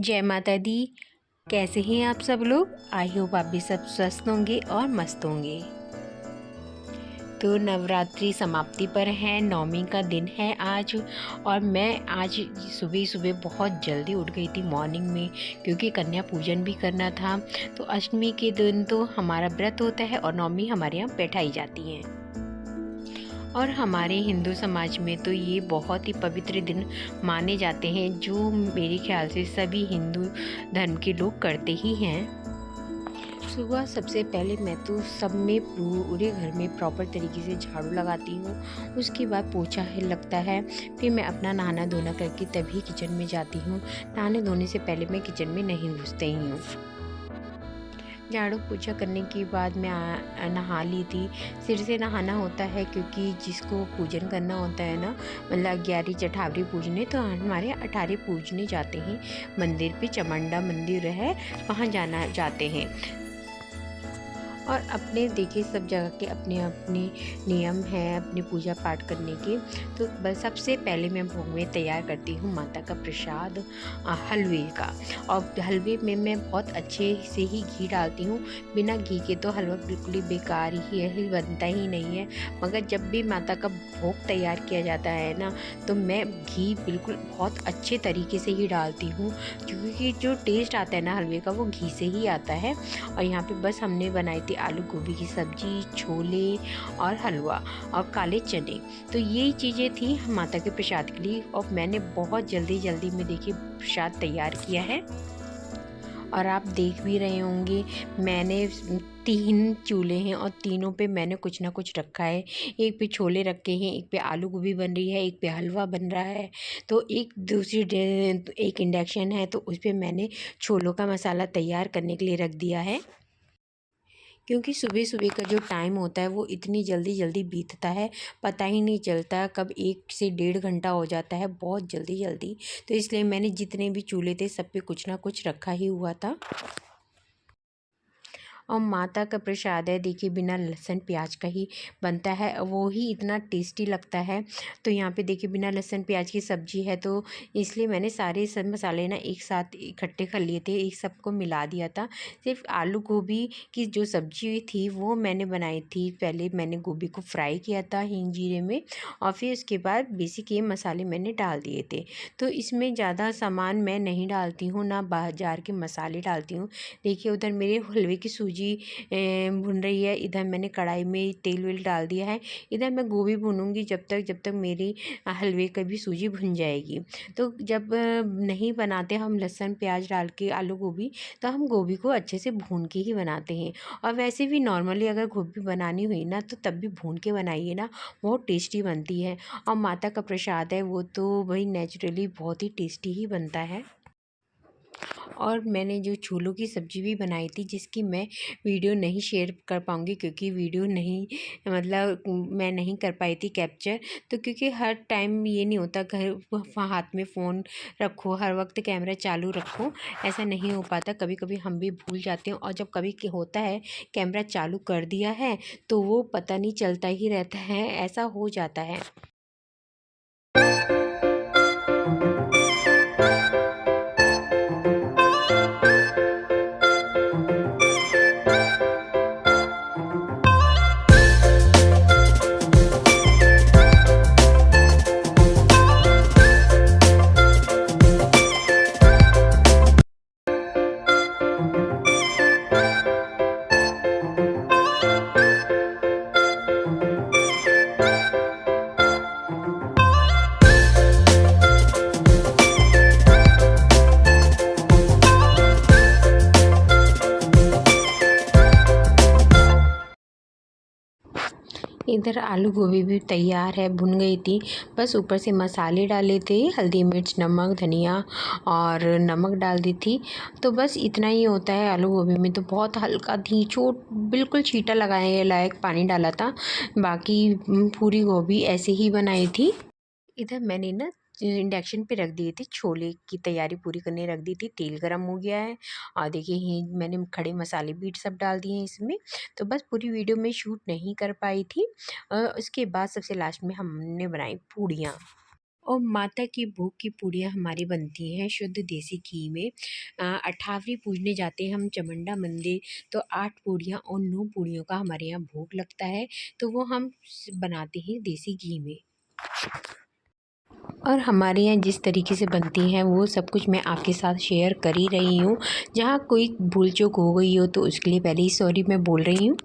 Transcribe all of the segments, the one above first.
जय माता दी। कैसे हैं आप सब लोग? आई होप आप भी सब स्वस्थ होंगे और मस्त होंगे। तो नवरात्रि समाप्ति पर है, नवमी का दिन है आज। और मैं आज सुबह सुबह बहुत जल्दी उठ गई थी मॉर्निंग में, क्योंकि कन्या पूजन भी करना था। तो अष्टमी के दिन तो हमारा व्रत होता है और नवमी हमारे यहाँ बैठाई जाती है। और हमारे हिंदू समाज में तो ये बहुत ही पवित्र दिन माने जाते हैं, जो मेरे ख्याल से सभी हिंदू धर्म के लोग करते ही हैं। सुबह सबसे पहले मैं तो सब में पूरे घर में प्रॉपर तरीके से झाड़ू लगाती हूँ। उसके बाद पोछा लगता है। फिर मैं अपना नहाना धोना करके तभी किचन में जाती हूँ। नहाने धोने से पहले मैं किचन में नहीं घुसती ही हूँ। झाड़ू पोछा करने के बाद मैं नहा ली थी। सिर से नहाना होता है, क्योंकि जिसको पूजन करना होता है ना, मतलब 11 चठावरी पूजने, तो हमारे 18 पूजने जाते हैं मंदिर पे। चमंडा मंदिर है, वहाँ जाना जाते हैं। और अपने देखिए सब जगह के अपने अपने नियम हैं अपने पूजा पाठ करने के। तो बस सबसे पहले मैं भोग में तैयार करती हूँ माता का प्रसाद हलवे का। और हलवे में मैं बहुत अच्छे से ही घी डालती हूँ। बिना घी के तो हलवा बिल्कुल ही बेकार ही बनता ही नहीं है। मगर जब भी माता का भोग तैयार किया जाता है ना, तो मैं घी बिल्कुल बहुत अच्छे तरीके से ही डालती हूँ, क्योंकि जो टेस्ट आता है ना हलवे का, वो घी से ही आता है। और यहाँ पे बस हमने बनाई थी आलू गोभी की सब्जी, छोले और हलवा और काले चने। तो यही चीज़ें थी माता के प्रसाद के लिए। और मैंने बहुत जल्दी में देखिए प्रसाद तैयार किया है। और आप देख भी रहे होंगे, मैंने 3 चूल्हे हैं और तीनों पे मैंने कुछ ना कुछ रखा है। एक पे छोले रखे हैं, एक पे आलू गोभी बन रही है, एक पे हलवा बन रहा है। तो एक इंडक्शन है, तो उस पे मैंने छोलों का मसाला तैयार करने के लिए रख दिया है। क्योंकि सुबह सुबह का जो टाइम होता है वो इतनी जल्दी बीतता है, पता ही नहीं चलता कब 1 से 1.5 घंटा हो जाता है, बहुत जल्दी। तो इसलिए मैंने जितने भी चूल्हे थे सब पे कुछ ना कुछ रखा ही हुआ था। और माता का प्रसाद है, देखिए बिना लहसुन प्याज का ही बनता है, वो ही इतना टेस्टी लगता है। तो यहाँ पे देखिए बिना लहसुन प्याज की सब्ज़ी है, तो इसलिए मैंने सारे सब मसाले ना एक साथ इकट्ठे कर लिए थे, एक सबको मिला दिया था। सिर्फ आलू गोभी की जो सब्ज़ी थी वो मैंने बनाई थी। पहले मैंने गोभी को फ्राई किया था हींग जीरे में, और फिर उसके बाद बेसिक ये मसाले मैंने डाल दिए थे। तो इसमें ज़्यादा सामान मैं नहीं डालती हूँ, ना बाजार के मसाले डालती हूँ। देखिए उधर मेरे हलवे की सूजी भुन रही है, इधर मैंने कढ़ाई में तेल वेल डाल दिया है। इधर मैं गोभी भूनूंगी जब तक मेरी हलवे की भी सूजी भुन जाएगी। तो जब नहीं बनाते हम लहसुन प्याज डाल के आलू गोभी, तो हम गोभी को अच्छे से भून के ही बनाते हैं। और वैसे भी नॉर्मली अगर गोभी बनानी हुई ना, तो तब भी भून के बनाइए ना, बहुत टेस्टी बनती है। और माता का प्रसाद है वो तो भाई नेचुरली बहुत ही टेस्टी ही बनता है। और मैंने जो छोलों की सब्ज़ी भी बनाई थी, जिसकी मैं वीडियो नहीं शेयर कर पाऊँगी, क्योंकि वीडियो नहीं, मतलब मैं नहीं कर पाई थी कैप्चर। तो क्योंकि हर टाइम ये नहीं होता, घर हाथ में फ़ोन रखो, हर वक्त कैमरा चालू रखो, ऐसा नहीं हो पाता। कभी कभी हम भी भूल जाते हैं, और जब कभी होता है कैमरा चालू कर दिया है तो वो पता नहीं चलता ही रहता है, ऐसा हो जाता है। इधर आलू गोभी भी तैयार है, भुन गई थी। बस ऊपर से मसाले डाले थे, हल्दी मिर्च नमक धनिया और नमक डाल दी थी। तो बस इतना ही होता है आलू गोभी में। तो बहुत हल्का थी, बिल्कुल छींटा लगाने लायक पानी डाला था, बाकी पूरी गोभी ऐसे ही बनाई थी। इधर मैंने ना इंडक्शन पे रख दिए थे, छोले की तैयारी पूरी करने रख दी थी। तेल गरम हो गया है, और देखिए हींग मैंने खड़े मसाले भी सब डाल दिए हैं इसमें। तो बस पूरी वीडियो में शूट नहीं कर पाई थी। उसके बाद सबसे लास्ट में हमने बनाई पूड़ियाँ। और माता की भोग की पूड़ियाँ हमारी बनती हैं शुद्ध देसी घी में। अठावरी पूजने जाते हैं हम चामुंडा मंदिर, तो 8 पूड़ियाँ और 9 पूड़ियों का हमारे यहाँ भोग लगता है, तो वो हम बनाते हैं देसी घी में। और हमारे यहाँ जिस तरीके से बनती हैं वो सब कुछ मैं आपके साथ शेयर कर ही रही हूँ। जहाँ कोई भूल चूक हो गई हो तो उसके लिए पहले ही सॉरी मैं बोल रही हूँ।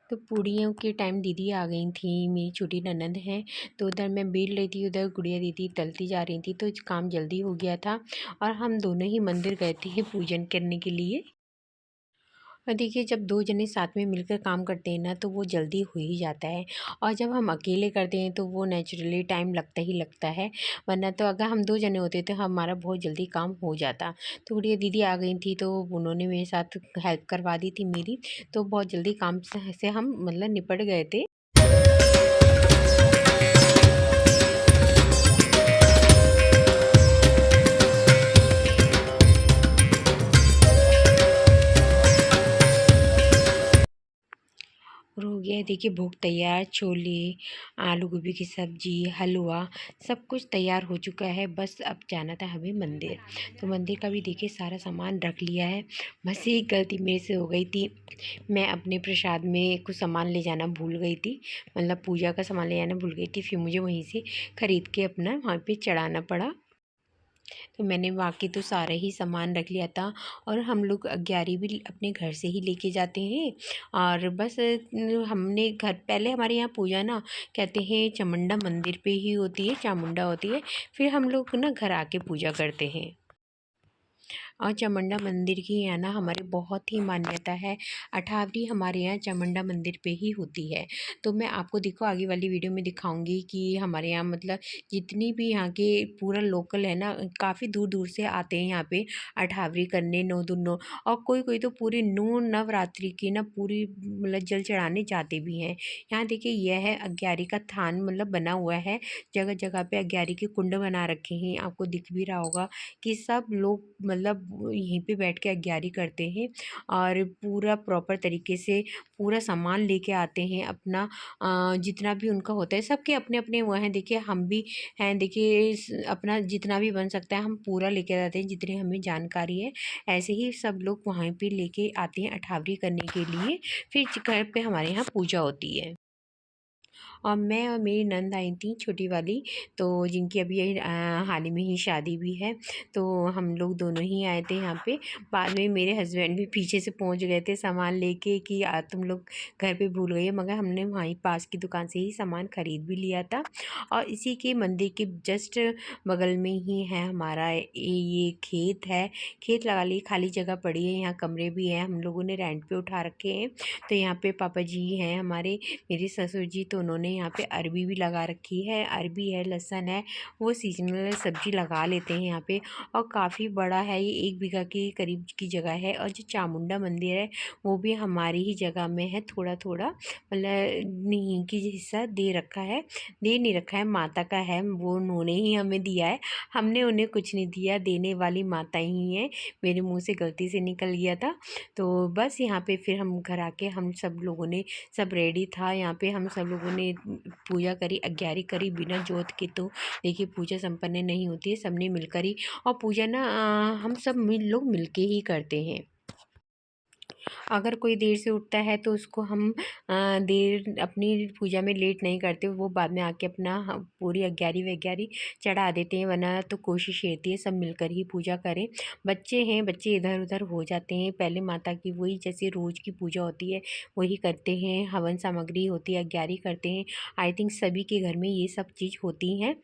तो पूड़ियों के टाइम दीदी आ गई थी, मेरी छोटी ननद हैं, तो उधर मैं बेल रही थी, उधर गुड़िया दीदी तलती जा रही थी, तो काम जल्दी हो गया था और हम दोनों ही मंदिर गए थे पूजन करने के लिए। और देखिए जब 2 जने साथ में मिलकर काम करते हैं ना तो वो जल्दी हो ही जाता है, और जब हम अकेले करते हैं तो वो नेचुरली टाइम लगता ही लगता है, वरना तो अगर हम 2 जने होते तो हमारा बहुत जल्दी काम हो जाता। तो गुड़िया दीदी आ गई थी तो उन्होंने मेरे साथ हेल्प करवा दी थी मेरी, तो बहुत जल्दी काम से हम मतलब निपट गए थे। और हो गया है देखिए भोग तैयार, छोले, आलू गोभी की सब्जी, हलवा, सब कुछ तैयार हो चुका है, बस अब जाना था हमें मंदिर। तो मंदिर का भी देखिए सारा सामान रख लिया है। बस एक गलती मेरे से हो गई थी, मैं अपने प्रसाद में कुछ सामान ले जाना भूल गई थी, मतलब पूजा का सामान ले जाना भूल गई थी, फिर मुझे वहीं से ख़रीद के अपना वहाँ पे चढ़ाना पड़ा। तो मैंने बाकी तो सारा ही सामान रख लिया था, और हम लोग अग्यारी भी अपने घर से ही लेके जाते हैं। और बस हमने घर पहले हमारे यहाँ पूजा ना कहते हैं चामुंडा मंदिर पे ही होती है, चामुंडा होती है, फिर हम लोग ना घर आके पूजा करते हैं। और चामुंडा मंदिर की यहाँ ना हमारी बहुत ही मान्यता है। अठावरी हमारे यहाँ चामुंडा मंदिर पे ही होती है। तो मैं आपको देखो आगे वाली वीडियो में दिखाऊंगी कि हमारे यहाँ मतलब जितनी भी यहाँ के पूरा लोकल है ना, काफ़ी दूर दूर से आते हैं यहाँ पे अठावरी करने, 9 दिन 9, और कोई कोई तो पूरी 9 नवरात्रि की ना पूरी मतलब जल चढ़ाने जाते भी हैं। यहाँ देखिए यह है अग्यारी का थान मतलब बना हुआ है, जगह जगह पे अग्यारी के कुंड बना रखे हैं, आपको दिख भी रहा होगा कि सब लोग मतलब यहीं पे बैठ के अग्यारी करते हैं, और पूरा प्रॉपर तरीके से पूरा सामान लेके आते हैं अपना, जितना भी उनका होता है, सबके अपने अपने वो हैं। देखिए हम भी हैं, देखिए अपना जितना भी बन सकता है हम पूरा लेके आते हैं, जितनी हमें जानकारी है ऐसे ही सब लोग वहाँ पे लेके आते हैं अठावरी करने के लिए। फिर घर पे हमारे यहाँ पूजा होती है। और मैं और मेरी नंद आई थी छोटी वाली, तो जिनकी अभी हाल ही में ही शादी भी है, तो हम लोग दोनों ही आए थे यहाँ पे। बाद में मेरे हस्बैंड भी पीछे से पहुँच गए थे सामान लेके कि तुम लोग घर पे भूल गई, मगर हमने वहीं पास की दुकान से ही सामान ख़रीद भी लिया था। और इसी के मंदिर के जस्ट बगल में ही है हमारा ये खेत है, खेत लगा ली, खाली जगह पड़ी है, यहाँ कमरे भी हैं, हम लोगों ने रेंट पे उठा रखे हैं। तो यहाँ पे पापा जी हैं हमारे, मेरे ससुर जी, तो उन्होंने यहाँ पे अरबी भी लगा रखी है, अरबी है, लहसुन है, वो सीजनल सब्जी लगा लेते हैं यहाँ पे। और काफ़ी बड़ा है ये, 1 बीघा के करीब की जगह है। और जो चामुंडा मंदिर है वो भी हमारी ही जगह में है, थोड़ा थोड़ा मतलब नहीं की हिस्सा दे रखा है, दे नहीं रखा है, माता का है, वो उन्होंने ही हमें दिया है, हमने उन्हें कुछ नहीं दिया, देने वाली माता ही है, मेरे मुँह से गलती से निकल गया था। तो बस यहाँ पे फिर हम घर आके हम सब लोगों ने, सब रेडी था यहाँ पे, हम सब लोगों ने पूजा करी, अग्यारी करी बिना जोत के। तो देखिए पूजा संपन्न नहीं होती है, सबने मिलकर ही, और पूजा ना हम सब लोग मिलके ही करते हैं। अगर कोई देर से उठता है तो उसको हम देर अपनी पूजा में लेट नहीं करते, वो बाद में आके अपना पूरी अग्यारी वग्यारी चढ़ा देते हैं, वरना तो कोशिश रहती है सब मिलकर ही पूजा करें। बच्चे हैं, बच्चे इधर उधर हो जाते हैं, पहले माता की वही जैसे रोज़ की पूजा होती है वही करते हैं, हवन सामग्री होती है, अग्यारी करते हैं। आई थिंक सभी के घर में ये सब चीज़ होती हैं।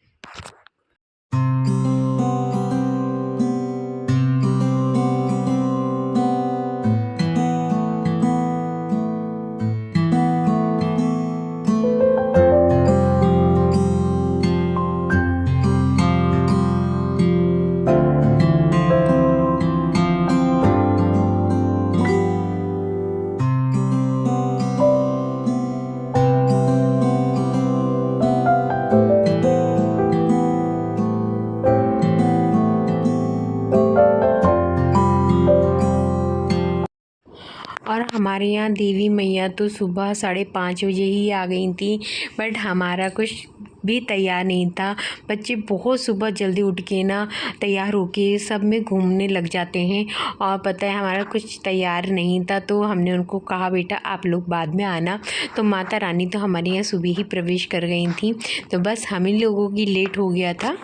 हमारे यहाँ देवी मैया तो सुबह 5:30 बजे ही आ गई थी, बट हमारा कुछ भी तैयार नहीं था। बच्चे बहुत सुबह जल्दी उठ के ना तैयार होके सब में घूमने लग जाते हैं, और पता है हमारा कुछ तैयार नहीं था, तो हमने उनको कहा बेटा आप लोग बाद में आना। तो माता रानी तो हमारे यहाँ सुबह ही प्रवेश कर गई थी, तो बस हम ही लोगों की लेट हो गया था।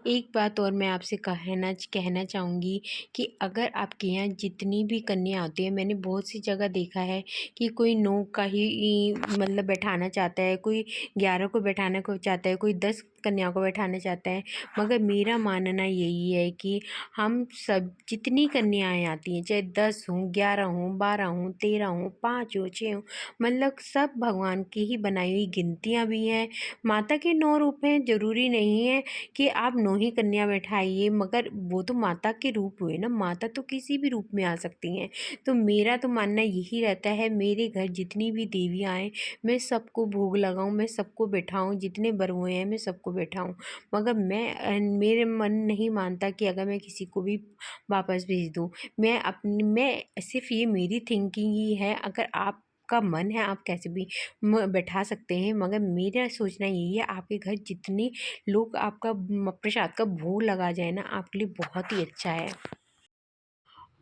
एक बात और मैं आपसे कहना चाहूँगी कि अगर आपके यहाँ जितनी भी कन्या होती है, मैंने बहुत सी जगह देखा है कि कोई 9 का ही मतलब बैठाना चाहता है, कोई 11 को बैठाना को चाहता है, कोई 10 कन्याओं को बैठाना चाहता है। मगर मेरा मानना यही है कि हम सब जितनी कन्याएँ आती हैं, चाहे 10 हों, 11 हों, 12 हों, 13 हों, 5 हों, 6 हों, मतलब सब भगवान की ही बनाई हुई गिनतियाँ भी हैं। माता के 9 रूप हैं, ज़रूरी नहीं है कि आप 9 ही कन्या बैठाइए, मगर वो तो माता के रूप हुए ना, माता तो किसी भी रूप में आ सकती हैं। तो मेरा तो मानना यही रहता है, मेरे घर जितनी भी देवियाँ आएँ, मैं सबको भोग लगाऊँ, मैं सबको बैठाऊँ, जितने बरुए हैं मैं सबको बैठाऊँ। मगर मेरे मन नहीं मानता कि अगर मैं किसी को भी वापस भेज दूँ। मैं सिर्फ़ ये मेरी थिंकिंग ही है, अगर आपका मन है आप कैसे भी बैठा सकते हैं, मगर मेरा सोचना यही है आपके घर जितने लोग आपका प्रसाद का भोग लगा जाए ना, आपके लिए बहुत ही अच्छा है।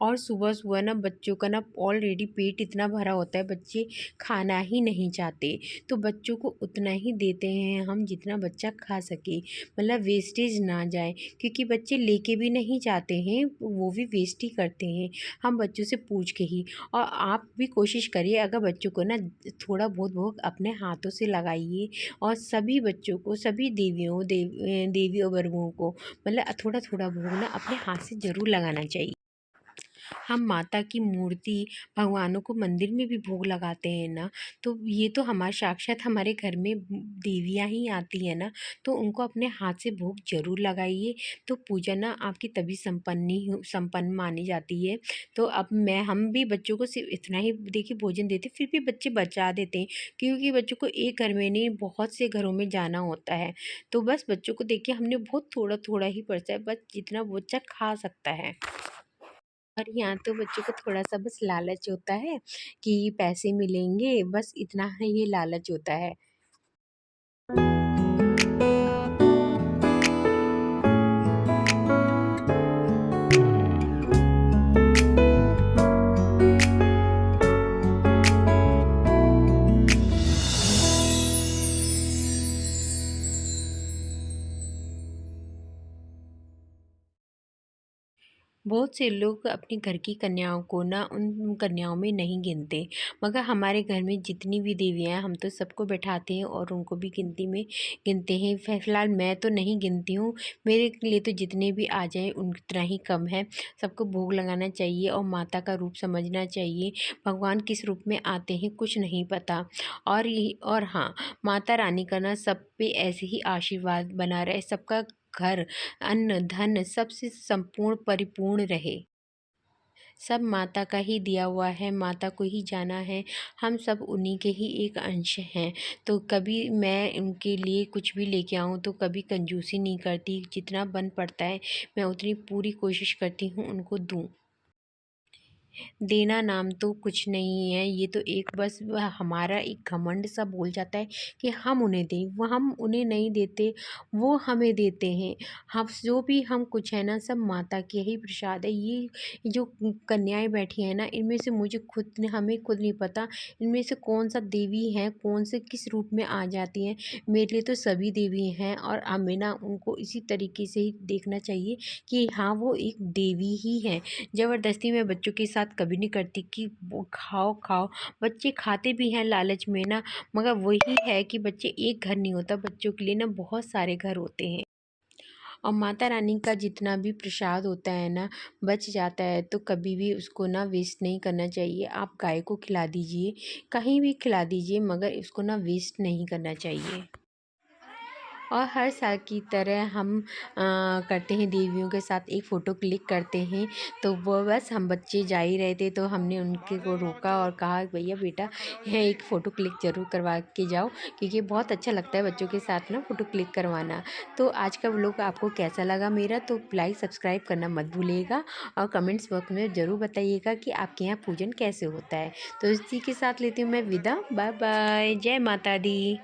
और सुबह-सुबह ना बच्चों का ना ऑलरेडी पेट इतना भरा होता है, बच्चे खाना ही नहीं चाहते, तो बच्चों को उतना ही देते हैं हम जितना बच्चा खा सके, मतलब वेस्टेज ना जाए, क्योंकि बच्चे लेके भी नहीं जाते हैं, वो भी वेस्ट ही करते हैं, हम बच्चों से पूछ के ही। और आप भी कोशिश करिए, अगर बच्चों को ना थोड़ा बहुत भोग अपने हाथों से लगाइए, और सभी बच्चों को, सभी देवी और बरुओं को मतलब थोड़ा-थोड़ा भोग ना अपने हाथ से ज़रूर लगाना चाहिए। हम माता की मूर्ति, भगवानों को मंदिर में भी भोग लगाते हैं ना, तो ये तो साक्षात हमारे घर में देवियाँ ही आती हैं ना, तो उनको अपने हाथ से भोग ज़रूर लगाइए, तो पूजा ना आपकी तभी संपन्न मानी जाती है। तो अब हम भी बच्चों को सिर्फ़ इतना ही देखिए भोजन देते, फिर भी बच्चे बचा देते हैं, क्योंकि बच्चों को एक घर में नहीं, बहुत से घरों में जाना होता है। तो बस बच्चों को देखिए हमने बहुत थोड़ा-थोड़ा ही परसा है, बस जितना बच्चा खा सकता है। और यहाँ तो बच्चों को थोड़ा-सा बस लालच होता है कि पैसे मिलेंगे, बस इतना ही ये लालच होता है। बहुत से लोग अपने घर की कन्याओं को ना उन कन्याओं में नहीं गिनते, मगर हमारे घर में जितनी भी देवियाँ हैं हम तो सबको बैठाते हैं और उनको भी गिनती में गिनते हैं। फ़िलहाल मैं तो नहीं गिनती हूँ, मेरे लिए तो जितने भी आ जाएँ उतना ही कम है। सबको भोग लगाना चाहिए और माता का रूप समझना चाहिए, भगवान किस रूप में आते हैं कुछ नहीं पता। और हाँ, माता रानी का ना सब पे ऐसे ही आशीर्वाद बना रहे, सबका घर, अन्न, धन सबसे संपूर्ण परिपूर्ण रहे। सब माता का ही दिया हुआ है, माता को ही जाना है, हम सब उन्हीं के ही एक अंश हैं। तो कभी मैं उनके लिए कुछ भी लेके आऊँ तो कभी कंजूसी नहीं करती, जितना बन पड़ता है मैं उतनी पूरी कोशिश करती हूँ उनको दूँ। देना नाम तो कुछ नहीं है, ये तो एक बस वह हमारा एक घमंड सा बोल जाता है कि हम उन्हें दें, वो हम उन्हें नहीं देते, वो हमें देते हैं। हम जो भी हम कुछ है ना सब माता के ही प्रसाद है। ये जो कन्याएँ बैठी हैं ना, इनमें से मुझे हमें खुद नहीं पता इनमें से कौन-सा देवी है, कौन से किस रूप में आ जाती हैं। मेरे लिए तो सभी देवी हैं और हमें ना उनको इसी तरीके से ही देखना चाहिए कि हाँ, वो एक देवी ही हैं। ज़बरदस्ती मैं बच्चों के साथ कभी नहीं करती कि वो खाओ खाओ, बच्चे खाते भी हैं लालच में ना, मगर वही है कि बच्चे एक घर नहीं होता, बच्चों के लिए ना बहुत सारे घर होते हैं। और माता रानी का जितना भी प्रसाद होता है ना बच जाता है, तो कभी भी उसको ना वेस्ट नहीं करना चाहिए। आप गाय को खिला दीजिए, कहीं भी खिला दीजिए, मगर इसको ना वेस्ट नहीं करना चाहिए। और हर साल की तरह हम करते हैं, देवियों के साथ एक फ़ोटो क्लिक करते हैं। तो वो बस हम बच्चे जा ही रहे थे तो हमने उनके को रोका और कहा भैया बेटा है एक फ़ोटो क्लिक ज़रूर करवा के जाओ, क्योंकि बहुत अच्छा लगता है बच्चों के साथ ना फ़ोटो क्लिक करवाना। तो आज का व्लॉग आपको कैसा लगा मेरा, तो लाइक सब्सक्राइब करना मत भूलिएगा और कमेंट्स बॉक्स में ज़रूर बताइएगा कि आपके यहाँ पूजन कैसे होता है। तो इसी के साथ लेती हूँ मैं विदा। बाय बाय, जय माता दी।